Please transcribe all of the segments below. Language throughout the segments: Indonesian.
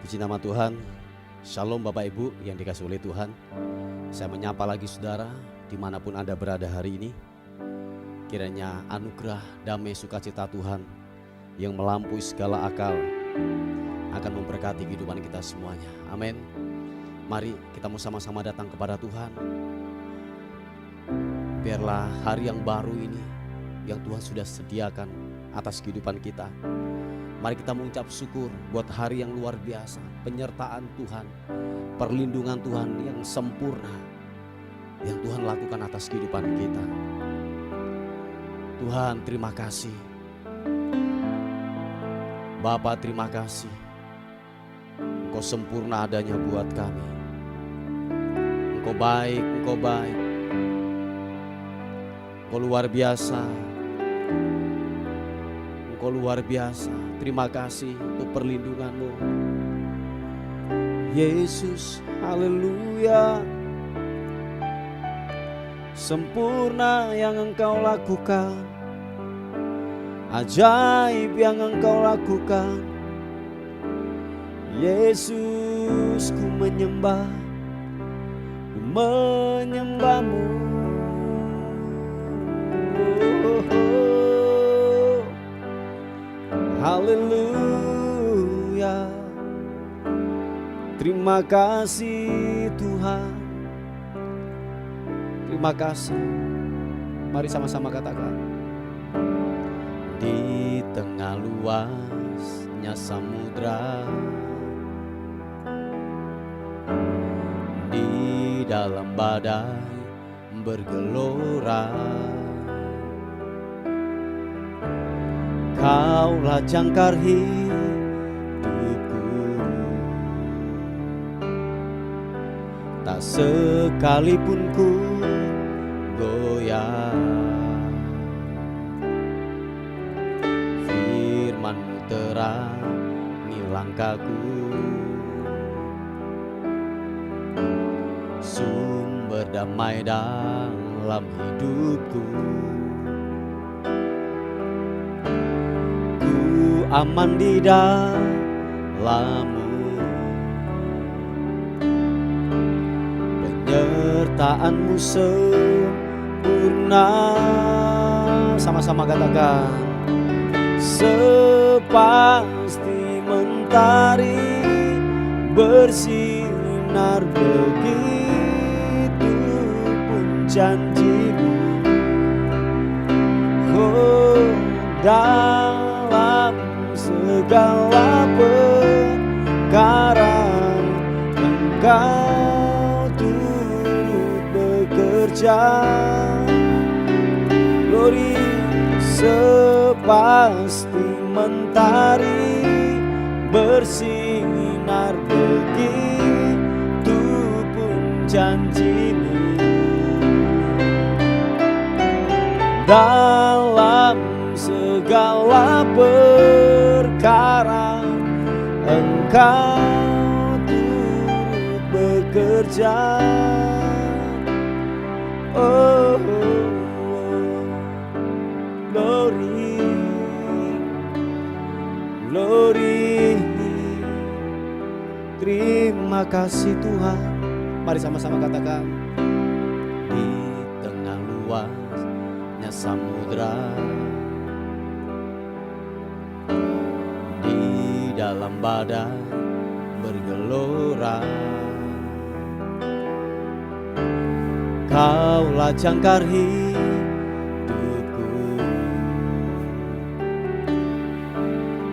Puji nama Tuhan. Shalom Bapak Ibu yang dikasihi oleh Tuhan. Saya menyapa lagi saudara dimanapun Anda berada hari ini. Kiranya anugerah, damai, sukacita Tuhan yang melampaui segala akal akan memberkati kehidupan kita semuanya. Amin. Mari kita mau sama-sama datang kepada Tuhan. Biarlah hari yang baru ini yang Tuhan sudah sediakan atas kehidupan kita. Mari kita mengucap syukur buat hari yang luar biasa, penyertaan Tuhan, perlindungan Tuhan yang sempurna yang Tuhan lakukan atas kehidupan kita. Tuhan, terima kasih. Bapa, terima kasih. Engkau sempurna adanya buat kami. Engkau baik, Engkau baik. Engkau luar biasa. Engkau luar biasa. Terima kasih untuk perlindungan-Mu. Yesus, haleluya. Sempurna yang Engkau lakukan, ajaib yang Engkau lakukan. Yesus, ku menyembah, ku menyembah-Mu. Haleluya. Terima kasih Tuhan. Terima kasih. Mari sama-sama katakan. Di tengah luasnya samudra, di dalam badai bergelora, Kaulah jangkar hidupku, tak sekalipun ku goyah. Firman-Mu terangi langkahku, sumber damai dalam hidupku. Aman di dalam-Mu, penyertaan-Mu sempurna. Sama-sama katakan. Sepasti mentari bersinar, begitu pun janji-Mu. Oh, dalam segala perkara Engkau turut bekerja. Glory, sepasti mentari bersinar, begitu pun janji-Mu. Dalam segala perkara Engkau turut bekerja. Oh, glory, glory. Terima kasih Tuhan. Mari sama-sama katakan. Di tengah luasnya samudra, dalam badai bergelora, Kaulah jangkar hidupku,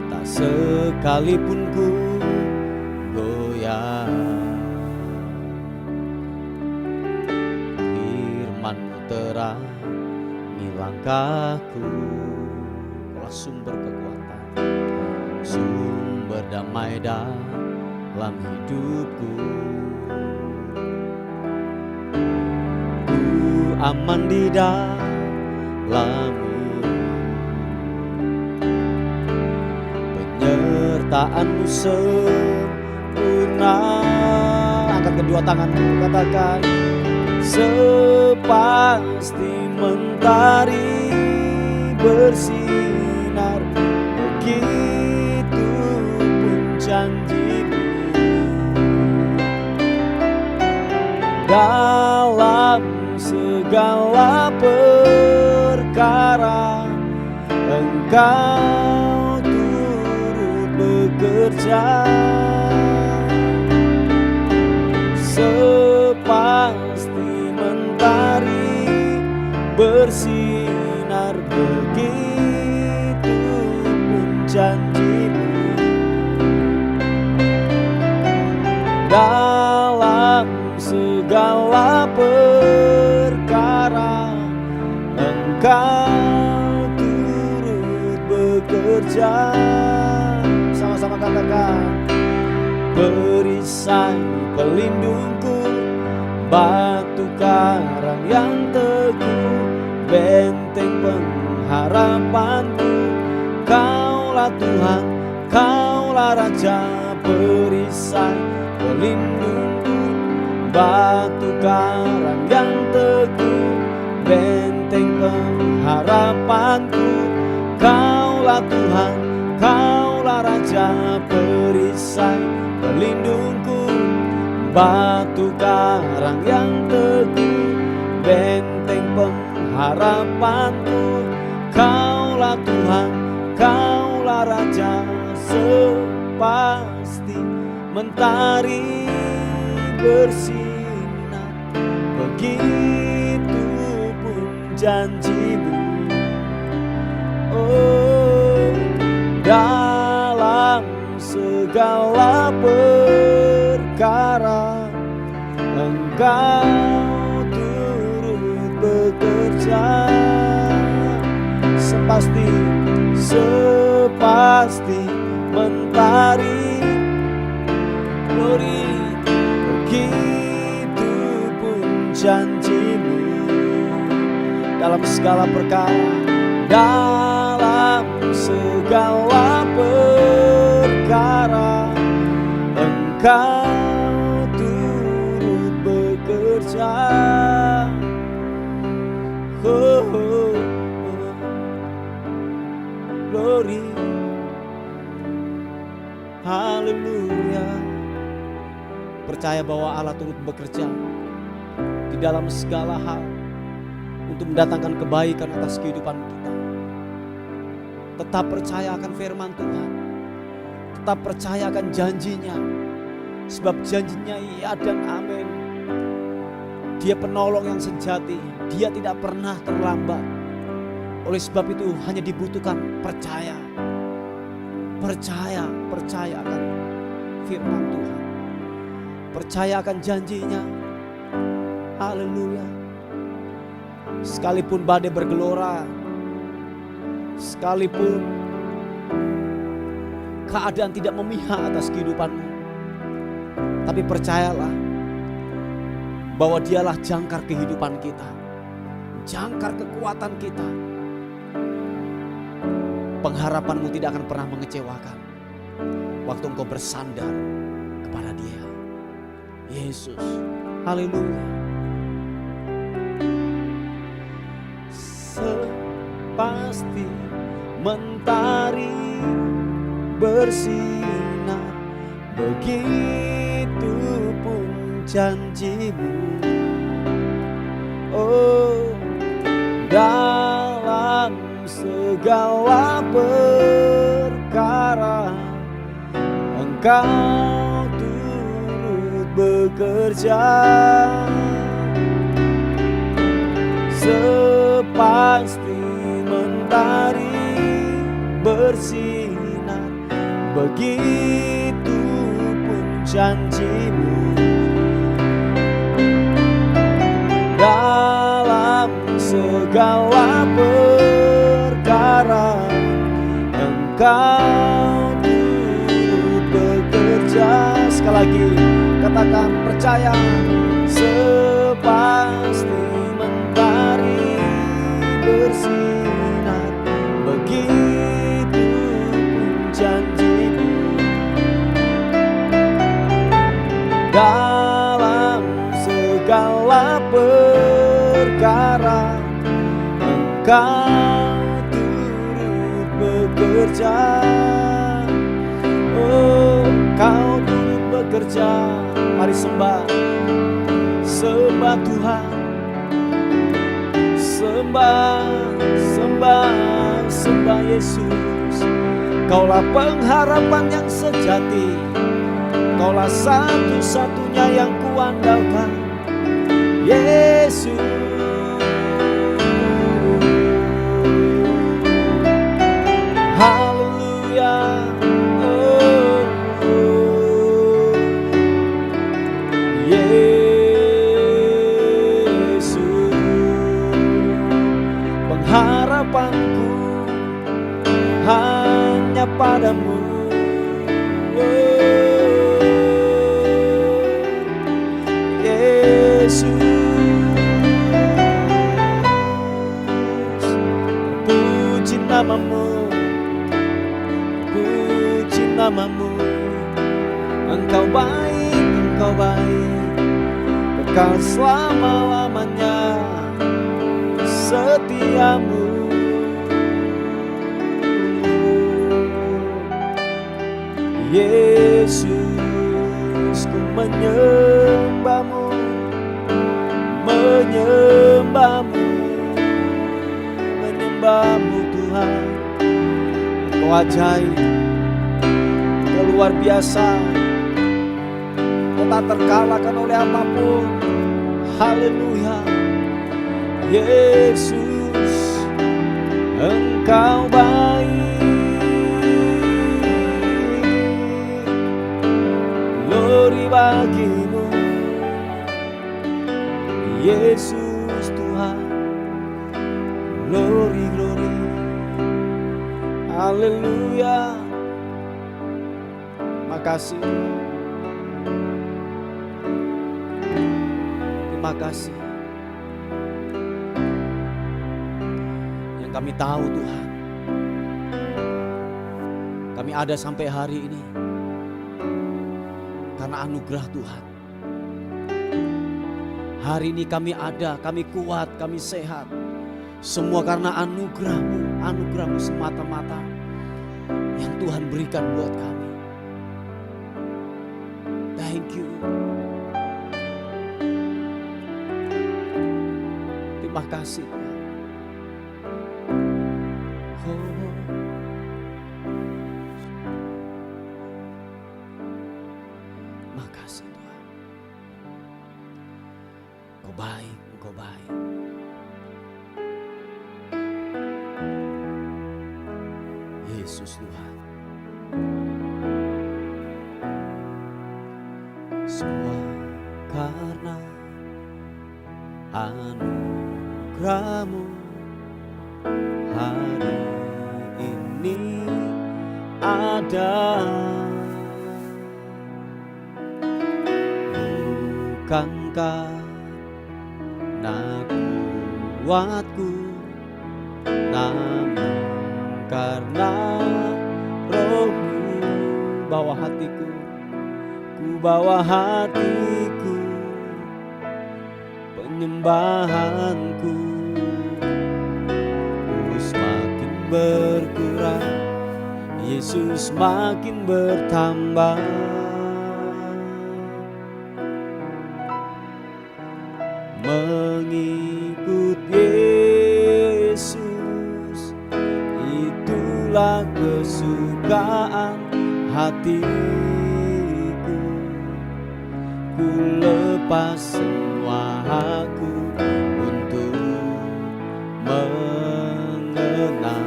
tak sekalipun ku goyah. Firman-Mu terangi langkahku, Kaulah sumber kekuatan, berdamai dalam hidupku. Ku aman di dalam-Mu, penyertaan-Mu sempurna. Angkat kedua tanganmu, katakan. Sepasti mentari bersinar, begitu pun janji-Mu. dalam segala perkara Engkau turut bekerja, sepasti mentari bersinar, begitu pun janji-Mu. Dalam segala perkara Engkau turut bekerja. Sama-sama katakan, perisai pelindungku, batu karang yang teguh, benteng pengharapanku. Kaulah Tuhan, Kaulah Raja, perisai pelindungku, batu karang yang teguh, benteng pengharapanku. Kaulah Tuhan, Kaulah Raja, perisai pelindungku, batu karang yang teguh, benteng pengharapanku. Kaulah Tuhan, Kaulah Raja, sepasti mentari bersinar, begitu pun janji-Mu. Oh, dalam segala perkara Engkau turut bekerja, sepasti mentari glory, begitu pun janji-Mu. Dalam segala perkara, dalam segala perkara Engkau turut bekerja. Oh, oh, oh. Glory, haleluya. Percaya bahwa Allah turut bekerja di dalam segala hal untuk mendatangkan kebaikan atas kehidupan kita. Tetap percaya akan firman Tuhan, tetap percaya akan janjinya, sebab janjinya iya dan amin. Dia penolong yang sejati, Dia tidak pernah terlambat. Oleh sebab itu hanya dibutuhkan percaya. Percaya akan firman Tuhan, percaya akan janjinya. Haleluya. Sekalipun badai bergelora, sekalipun keadaan tidak memihak atas kehidupanmu, tapi percayalah bahwa Dialah jangkar kehidupan kita, jangkar kekuatan kita. Pengharapanmu tidak akan pernah mengecewakan waktu engkau bersandar kepada Dia, Yesus. Haleluya. Sepasti mentari bersinar, begitu pun janji-Mu. Oh, dalam segala perkara Engkau turut bekerja, sepasti mentari bersinar, begitu pun janji-Mu. Dalam segala perkara Engkau turut bekerja. Sekali lagi katakan, percaya, sepasti mentari bersinar, begitu pun janji-Mu. Dalam segala perkara Engkau turut bekerja. Oh, Kau turut bekerja. Mari sembah. Sembah Tuhan, sembah, sembah, sembah Yesus. Kaulah pengharapan yang sejati, Kaulah satu-satunya yang kuandalkan, Yesus. Haleluya, oh, oh. Yesus, pengharapanku hanya padamu. Yesus, puji namamu, puji namamu. Engkau baik, engkau baik, kekal selama-lamanya setiamu. Yesus, ku menyembahmu, menyembahmu, menyembahmu Tuhan. Engkau ajaib, Engkau luar biasa, Engkau tak terkalahkan oleh apapun. Haleluya, Yesus, Engkau baik. Glory bagimu, Yesus Tuhan. Glory, glory, haleluya. Makasih, terima kasih. Yang kami tahu Tuhan, kami ada sampai hari ini karena anugerah Tuhan. Hari ini kami ada, kami kuat, kami sehat. Semua karena anugerah-Mu, anugerah-Mu semata-mata yang Tuhan berikan buat kami. Thank you. Terima kasih Tuhan. Makasih Tuhan. Engkau baik, Engkau baik. Yesus Tuhan. Semua karena anugerah-Mu hari ini ada. Bukan karena kuatku, namun karena Roh-Mu. Bawa hatiku, ku bawa hatiku, penyembahanku ku semakin berkurang, Yesus makin bertambah. Mengikut Yesus, itulah kesukaan hatiku. Ku lepas semua hakku untuk mengenal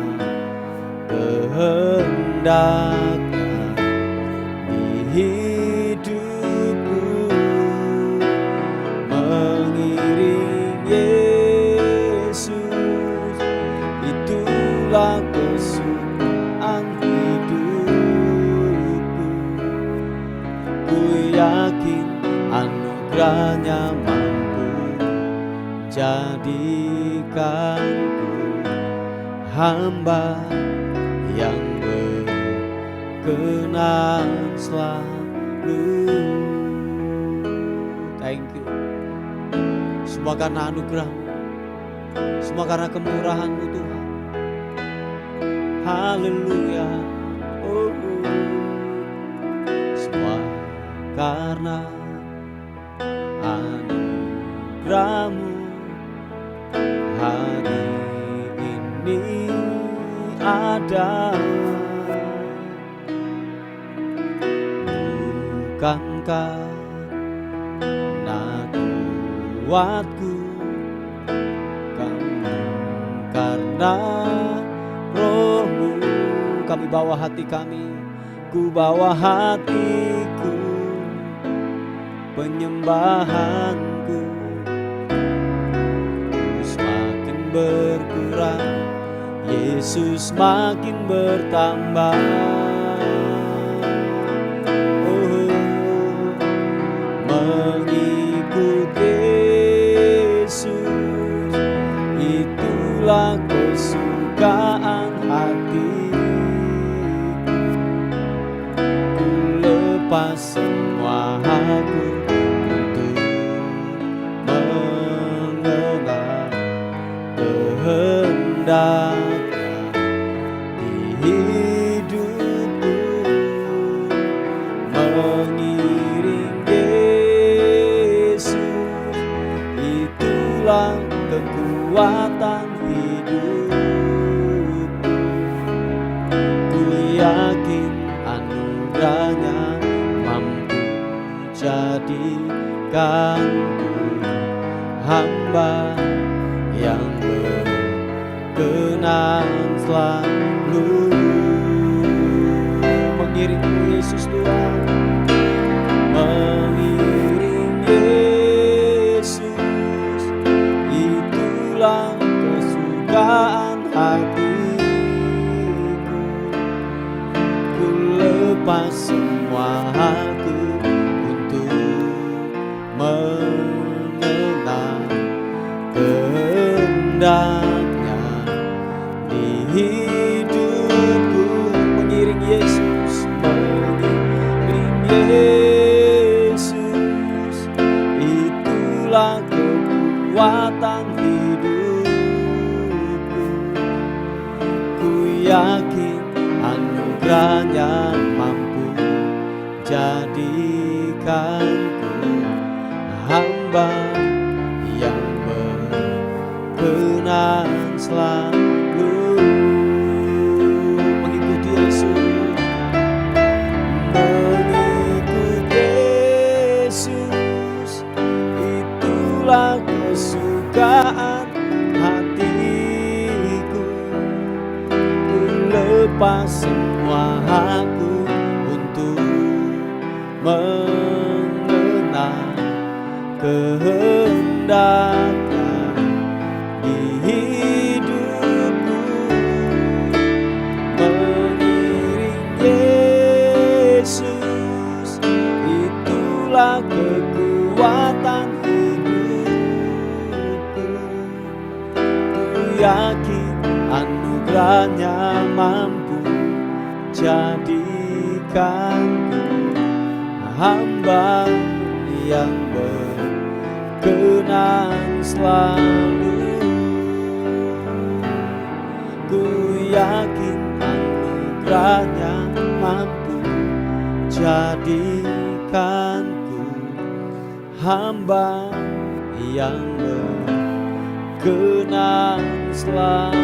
kehendaknya di hidupku. Mengiring Yesus, itulah kesukaan hidupku. Ku yakin anugerahnya mampu jadikanku hamba yang berkenan selalu. Thank you. Semua karena anugerah-Mu, semua karena kemurahan-Mu Tuhan. Haleluya, oh, semua karena anugerah-Mu. anugerah-Mu hari ini ada. Bukankah karena kuatku, kamu karena Roh-Mu. Kami bawa hati kami, ku bawa hatiku, penyembahanku semakin berkurang, Yesus makin bertambah. Oh, mengikut Yesus itulah kesukaan hatiku. Ku lepas semua aku untuk mengenal kehendak-Nya di hidupku. Mengiring Yesus itulah kekuatan hidupku. Ku yakin anugerah-Nya mampu jadikanku hamba yang berkenan selalu. Mengiring-Mu Yesus Tuhan, mengiring Yesus itulah kesukaan hatiku. Ku lepas semua aku untuk mengenal kehendak-Nya di hidupku. Mengiring Yesus, mengiring Yesus itulah kekuatan hidupku. Ku yakin anugerah-Nya mampu jadikanku hamba yang berkenan selalu. Mengikuti Yesus, mengikut Yesus itulah kesukaan hatiku. Ku lepas semua aku untuk mengenal kehendak-Nya di hidupku. Mengiring Yesus itulah kekuatan hidupku. Ku yakin anugerah-Nya mampu jadikanku hamba yang berkenan selalu. Ku yakin anugerah-Nya mampu jadikanku hamba yang berkenan selalu.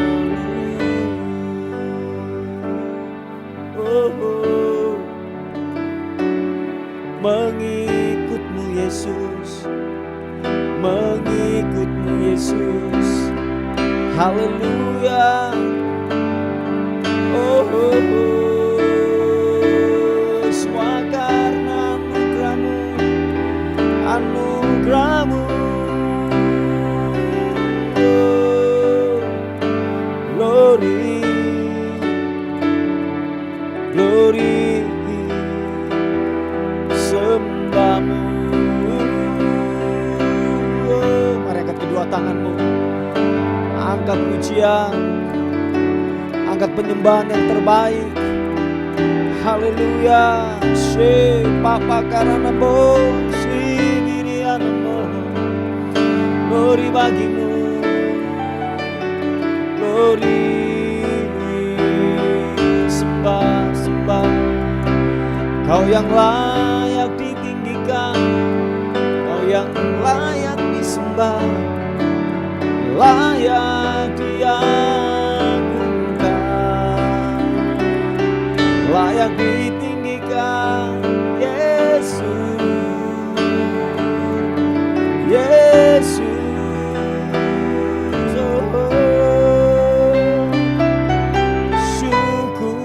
Oh, oh. Mengikut-Mu Yesus, mengikut-Mu Yesus, haleluya. Oh, oh, oh. Semua karena anugerah-Mu, anugerah-Mu. Oh, glory, glory, sembah-Mu. Oh, mari angkat kedua tanganmu, angkat pujian, angkat penyembahan yang terbaik. Haleluya. She papa karana bo si dirianmu. Glory bagimu, glory, sembah, sembah. Kau yang layak ditinggikan, Kau yang layak disembah. layak ditinggikan. Yesus, Yesus, oh, syukur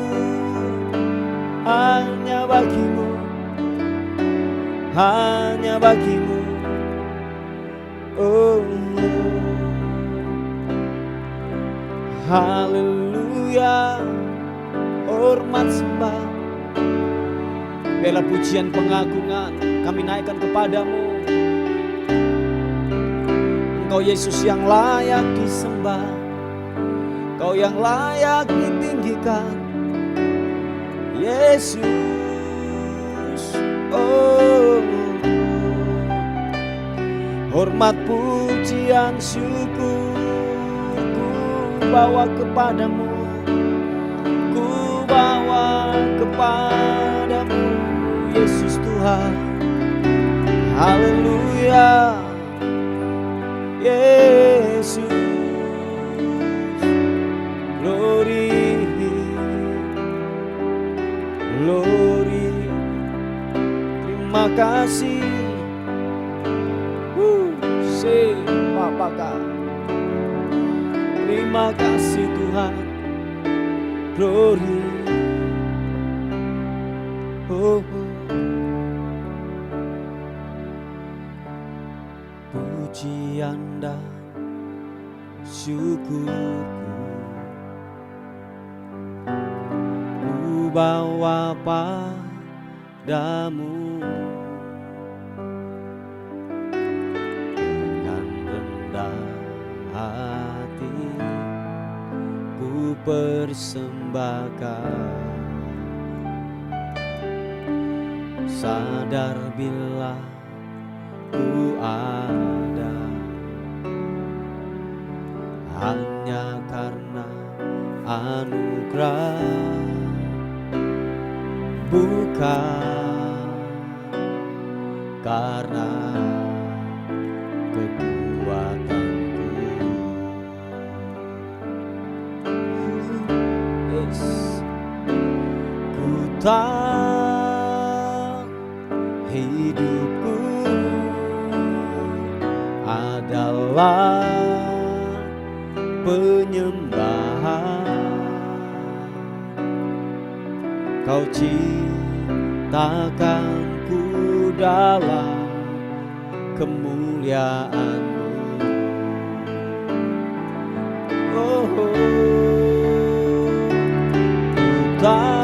hanya bagimu, hanya bagimu. Oh, haleluya, hormat sembah, bela pujian pengagungan kami naikkan kepadamu. Engkau Yesus yang layak disembah, Kau yang layak ditinggikan. Yesus, oh, hormat pujian syukur ku bawa kepadamu, ku bawa kepadamu, Yesus Tuhan. Haleluya, Yesus, glory, glory, terima kasih. Apakah terima kasih Tuhan, glory, oh, pujian dan syukurku ku bawa padamu. Persembahkan, sadar bila ku ada hanya karena anugerah, bukan karena kekuatan. Tak, hidupku adalah penyembahan. Kau ciptakanku dalam kemuliaan-Mu. Oh, tak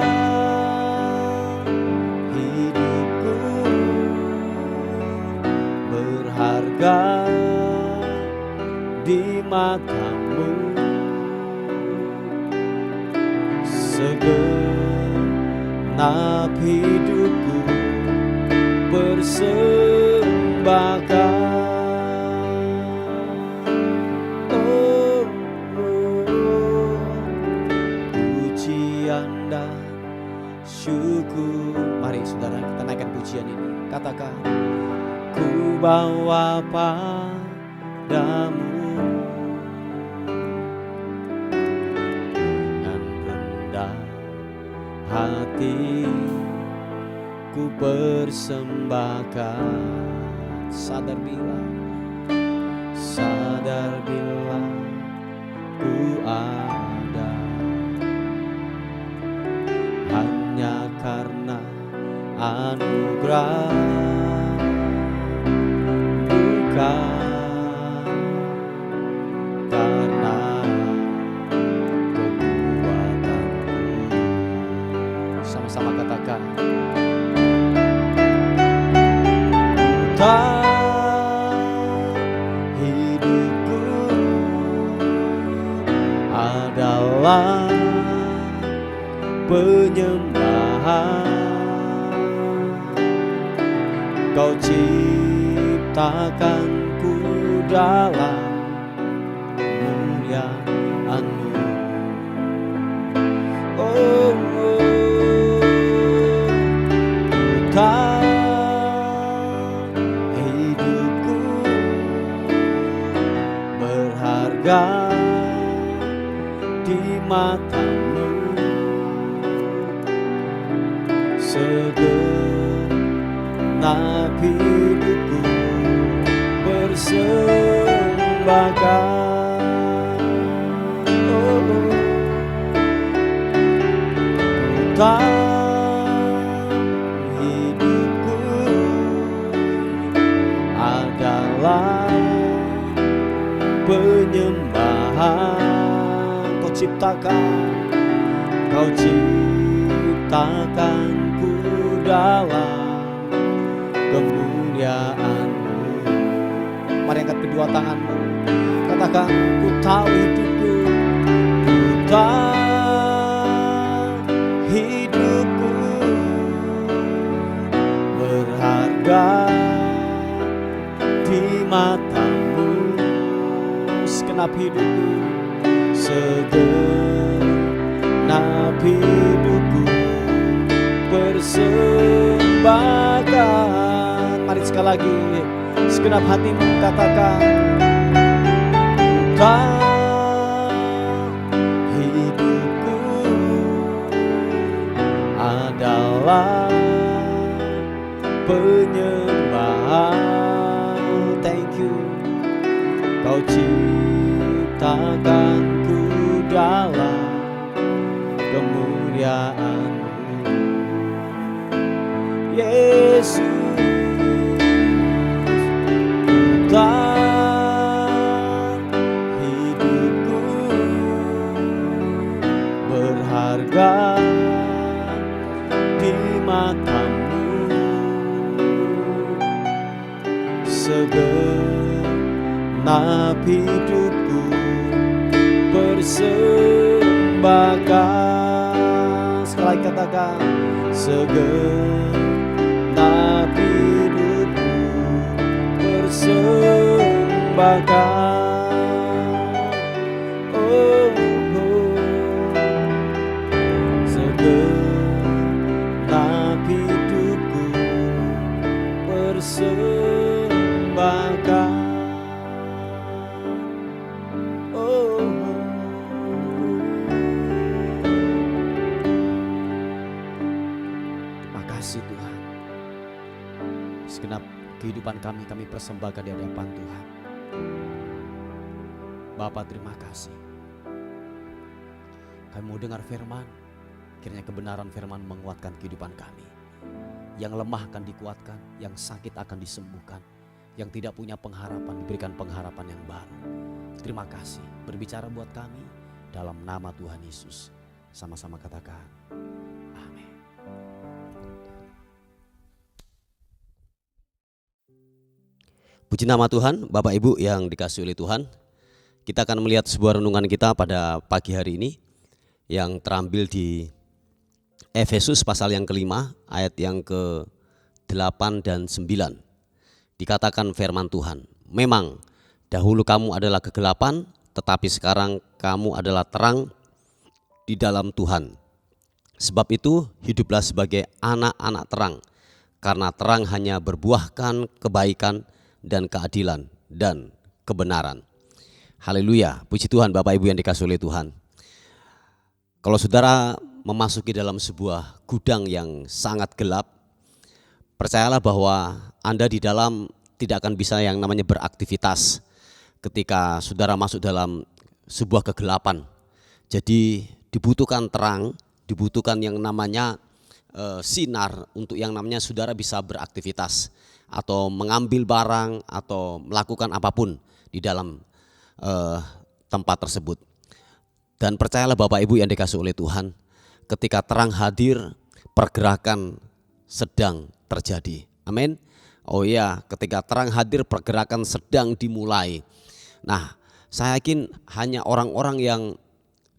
di mata-Mu, segenap hidupku persembahkan. Oh, oh, pujian dan syukur. Mari saudara kita naikkan pujian ini. Katakan, ku bawa padamu dengan rendah hati, ku persembahkan. Sadar bila ku ada hanya karena anugerah, bukan karena kekuatanku. Sama-sama katakan, tak, hidupku adalah penyembahan. Kau ciptakanku dalam kemuliaan-Mu. Oh, tak, hidupku berharga di mata-Mu. segenap hidupku persembahkan. Oh, hidupku adalah penyembahan. Kau ciptakanku dalam kemuliaan-Mu. Mari angkat kedua tanganmu, katakan, ku tahu hidupku, ku tahu hidupku berharga di mata-Mu. Segenap hidupku, segenap hidupku persembahkan. Mari sekali lagi, segenap hatimu katakan, hidupku adalah penyembahan. Thank you. Kau ciptakanku dalam kemuliaan-Mu, Yesus. Hidupku berharga di mata-Mu, segenap hidupku persembahkan. Sekali lagi katakan, segenap hidupku persembahkan. Oh, segenap hidupku persembahkan. Oh, makasih Tuhan. Segenap kehidupan kami persembahkan di hadapan Tuhan. Bapa, terima kasih. Kami mau dengar firman, kiranya kebenaran firman menguatkan kehidupan kami. Yang lemah akan dikuatkan, yang sakit akan disembuhkan, yang tidak punya pengharapan diberikan pengharapan yang baru. Terima kasih, berbicara buat kami dalam nama Tuhan Yesus. Sama-sama katakan, amin. Puji nama Tuhan, Bapak Ibu yang dikasihi oleh Tuhan. Kita akan melihat sebuah renungan kita pada pagi hari ini yang terambil di Efesus pasal yang kelima ayat yang ke-8 dan 9. Dikatakan firman Tuhan, memang dahulu kamu adalah kegelapan, tetapi sekarang kamu adalah terang di dalam Tuhan. Sebab itu hiduplah sebagai anak-anak terang, karena terang hanya berbuahkan kebaikan dan keadilan dan kebenaran. Haleluya, puji Tuhan Bapak Ibu yang dikasihi oleh Tuhan. Kalau saudara memasuki dalam sebuah gudang yang sangat gelap, percayalah bahwa Anda di dalam tidak akan bisa yang namanya beraktivitas ketika saudara masuk dalam sebuah kegelapan. Jadi dibutuhkan terang, dibutuhkan yang namanya sinar untuk yang namanya saudara bisa beraktivitas atau mengambil barang atau melakukan apapun di dalam tempat tersebut. Dan percayalah Bapak Ibu yang dikasihi oleh Tuhan, ketika terang hadir, pergerakan sedang terjadi. Amin. Oh iya, ketika terang hadir, pergerakan sedang dimulai. Nah, saya yakin hanya orang-orang yang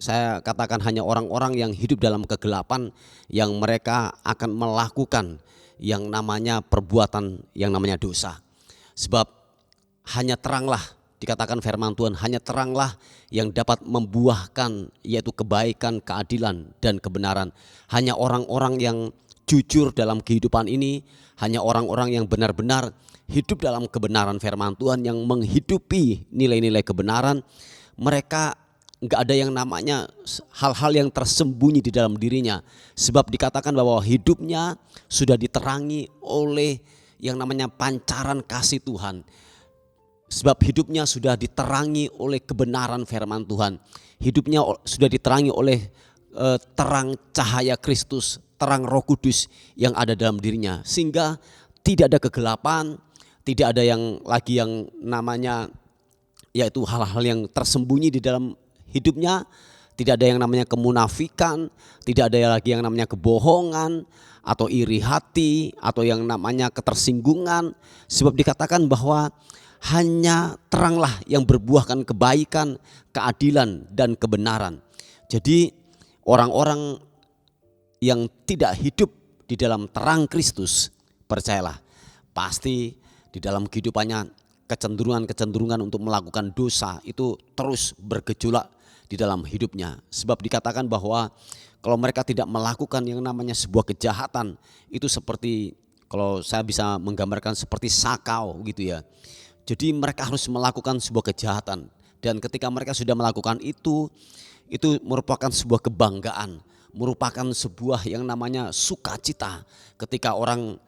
saya katakan hanya orang-orang yang hidup dalam kegelapan yang mereka akan melakukan yang namanya perbuatan yang namanya dosa. Sebab hanya teranglah, dikatakan firman Tuhan, hanya teranglah yang dapat membuahkan yaitu kebaikan, keadilan dan kebenaran. Hanya orang-orang yang jujur dalam kehidupan ini, hanya orang-orang yang benar-benar hidup dalam kebenaran firman Tuhan, yang menghidupi nilai-nilai kebenaran, mereka enggak ada yang namanya hal-hal yang tersembunyi di dalam dirinya. Sebab dikatakan bahwa hidupnya sudah diterangi oleh yang namanya pancaran kasih Tuhan. Sebab hidupnya sudah diterangi oleh kebenaran firman Tuhan. Hidupnya sudah diterangi oleh terang cahaya Kristus, terang Roh Kudus yang ada dalam dirinya. Sehingga tidak ada kegelapan, tidak ada yang lagi yang namanya yaitu hal-hal yang tersembunyi di dalam hidupnya. Tidak ada yang namanya kemunafikan, tidak ada lagi yang namanya kebohongan atau iri hati atau yang namanya ketersinggungan. Sebab dikatakan bahwa hanya teranglah yang berbuahkan kebaikan, keadilan dan kebenaran. Jadi orang-orang yang tidak hidup di dalam terang Kristus, percayalah pasti di dalam kehidupannya kecenderungan-kecenderungan untuk melakukan dosa itu terus bergejolak di dalam hidupnya. Sebab dikatakan bahwa kalau mereka tidak melakukan yang namanya sebuah kejahatan, itu seperti, kalau saya bisa menggambarkan seperti sakau gitu ya. Jadi mereka harus melakukan sebuah kejahatan, dan ketika mereka sudah melakukan itu merupakan sebuah kebanggaan, merupakan sebuah yang namanya sukacita ketika orang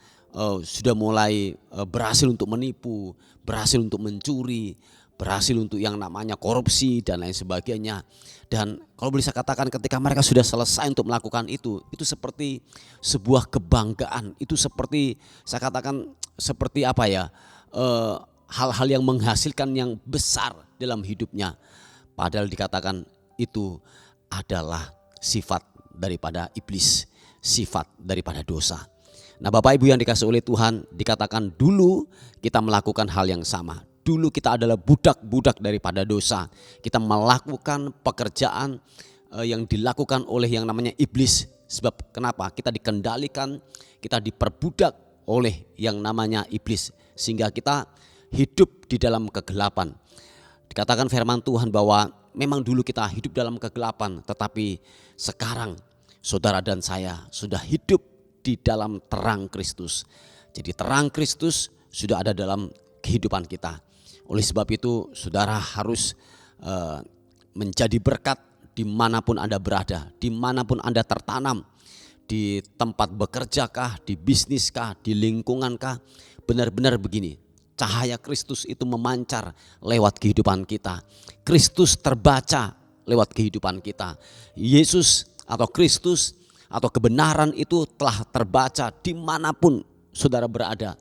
sudah mulai berhasil untuk menipu, berhasil untuk mencuri, berhasil untuk yang namanya korupsi dan lain sebagainya. Dan kalau boleh saya katakan ketika mereka sudah selesai untuk melakukan itu seperti sebuah kebanggaan. Itu seperti saya katakan seperti apa ya, hal-hal yang menghasilkan yang besar dalam hidupnya. Padahal dikatakan itu adalah sifat daripada iblis, sifat daripada dosa. Nah Bapak Ibu yang dikasih oleh Tuhan, dikatakan dulu kita melakukan hal yang sama. Dulu kita adalah budak-budak daripada dosa. Kita melakukan pekerjaan yang dilakukan oleh yang namanya iblis. Sebab kenapa? Kita dikendalikan, kita diperbudak oleh yang namanya iblis. Sehingga kita hidup di dalam kegelapan. Dikatakan firman Tuhan bahwa memang dulu kita hidup dalam kegelapan, tetapi sekarang saudara dan saya sudah hidup di dalam terang Kristus. Jadi terang Kristus sudah ada dalam kehidupan kita. Oleh sebab itu saudara harus menjadi berkat dimanapun Anda berada, dimanapun Anda tertanam, di tempat bekerjakah, di bisniskah, di lingkungankah. Benar-benar begini, cahaya Kristus itu memancar lewat kehidupan kita. Kristus terbaca lewat kehidupan kita. Yesus atau Kristus atau kebenaran itu telah terbaca dimanapun saudara berada.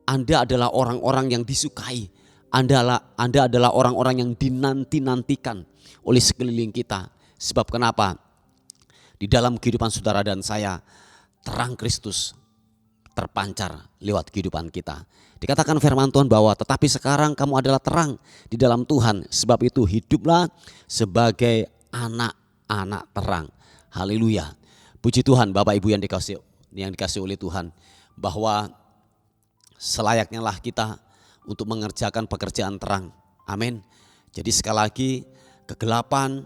Anda adalah orang-orang yang disukai. Anda adalah orang-orang yang dinanti-nantikan oleh sekeliling kita. Sebab kenapa? Di dalam kehidupan saudara dan saya, terang Kristus terpancar lewat kehidupan kita. Dikatakan firman Tuhan bahwa tetapi sekarang kamu adalah terang di dalam Tuhan. Sebab itu hiduplah sebagai anak-anak terang. Haleluya. Puji Tuhan Bapak Ibu yang dikasih oleh Tuhan, bahwa selayaknya lah kita untuk mengerjakan pekerjaan terang. Amin. Jadi sekali lagi, kegelapan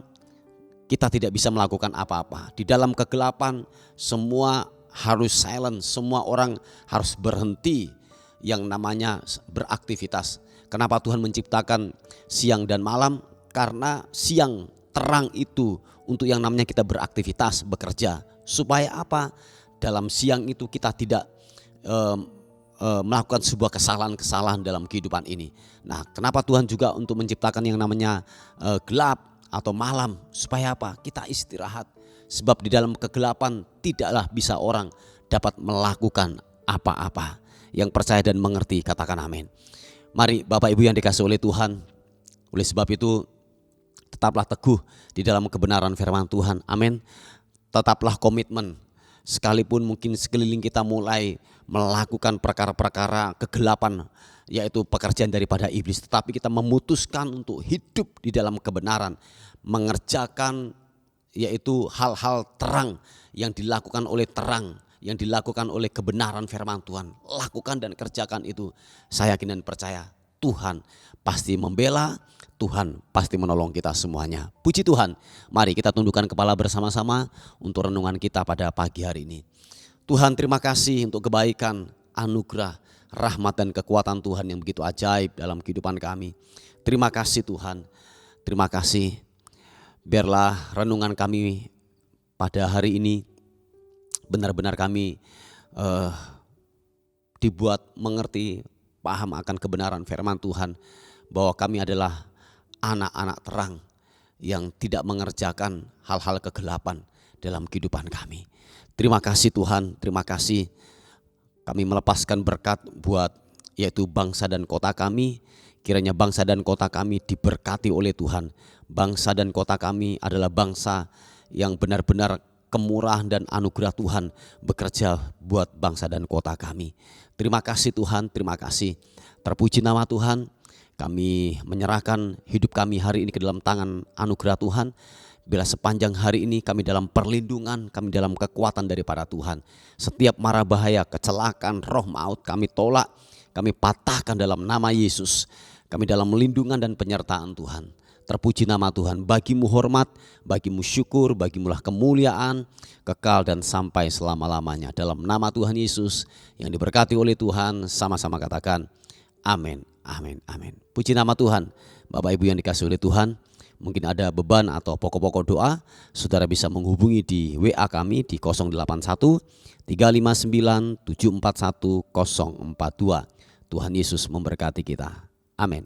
kita tidak bisa melakukan apa-apa. Di dalam kegelapan semua harus silent, semua orang harus berhenti yang namanya beraktivitas. Kenapa Tuhan menciptakan siang dan malam? Karena siang terang itu untuk yang namanya kita beraktivitas, bekerja. Supaya apa? Dalam siang itu kita tidak melakukan sebuah kesalahan-kesalahan dalam kehidupan ini. Nah, kenapa Tuhan juga untuk menciptakan yang namanya gelap atau malam? Supaya apa? Kita istirahat. Sebab di dalam kegelapan tidaklah bisa orang dapat melakukan apa-apa. Yang percaya dan mengerti katakan amin. Mari Bapak Ibu yang dikasih oleh Tuhan, oleh sebab itu tetaplah teguh di dalam kebenaran firman Tuhan. Amin. Tetaplah komitmen. Sekalipun mungkin sekeliling kita mulai melakukan perkara-perkara kegelapan, yaitu pekerjaan daripada iblis, tetapi kita memutuskan untuk hidup di dalam kebenaran, mengerjakan yaitu hal-hal terang yang dilakukan oleh terang, yang dilakukan oleh kebenaran firman Tuhan. Lakukan dan kerjakan itu. Saya yakin dan percaya Tuhan pasti membela, Tuhan pasti menolong kita semuanya. Puji Tuhan. Mari kita tundukkan kepala bersama-sama untuk renungan kita pada pagi hari ini. Tuhan, terima kasih untuk kebaikan, anugerah, rahmat dan kekuatan Tuhan yang begitu ajaib dalam kehidupan kami. Terima kasih Tuhan. Terima kasih Biarlah renungan kami pada hari ini benar-benar kami dibuat mengerti, paham akan kebenaran firman Tuhan, bahwa kami adalah anak-anak terang yang tidak mengerjakan hal-hal kegelapan dalam kehidupan kami. Terima kasih Tuhan, terima kasih. Kami melepaskan berkat buat yaitu bangsa dan kota kami. Kiranya bangsa dan kota kami diberkati oleh Tuhan. Bangsa dan kota kami adalah bangsa yang benar-benar kemurahan dan anugerah Tuhan bekerja buat bangsa dan kota kami. Terima kasih Tuhan, terima kasih. Terpuji nama Tuhan. Kami menyerahkan hidup kami hari ini ke dalam tangan anugerah Tuhan. Bila sepanjang hari ini kami dalam perlindungan, kami dalam kekuatan daripada Tuhan. Setiap mara bahaya, kecelakaan, roh maut kami tolak, kami patahkan dalam nama Yesus. Kami dalam lindungan dan penyertaan Tuhan. Terpuji nama Tuhan. Bagimu hormat, bagimu syukur, bagimulah kemuliaan, kekal dan sampai selama-lamanya. Dalam nama Tuhan Yesus yang diberkati oleh Tuhan, sama-sama katakan amin, amin, amin. Puji nama Tuhan. Bapak Ibu yang dikasihi oleh Tuhan, mungkin ada beban atau pokok-pokok doa, saudara bisa menghubungi di WA kami di 081 359 741 042. Tuhan Yesus memberkati kita. Amin.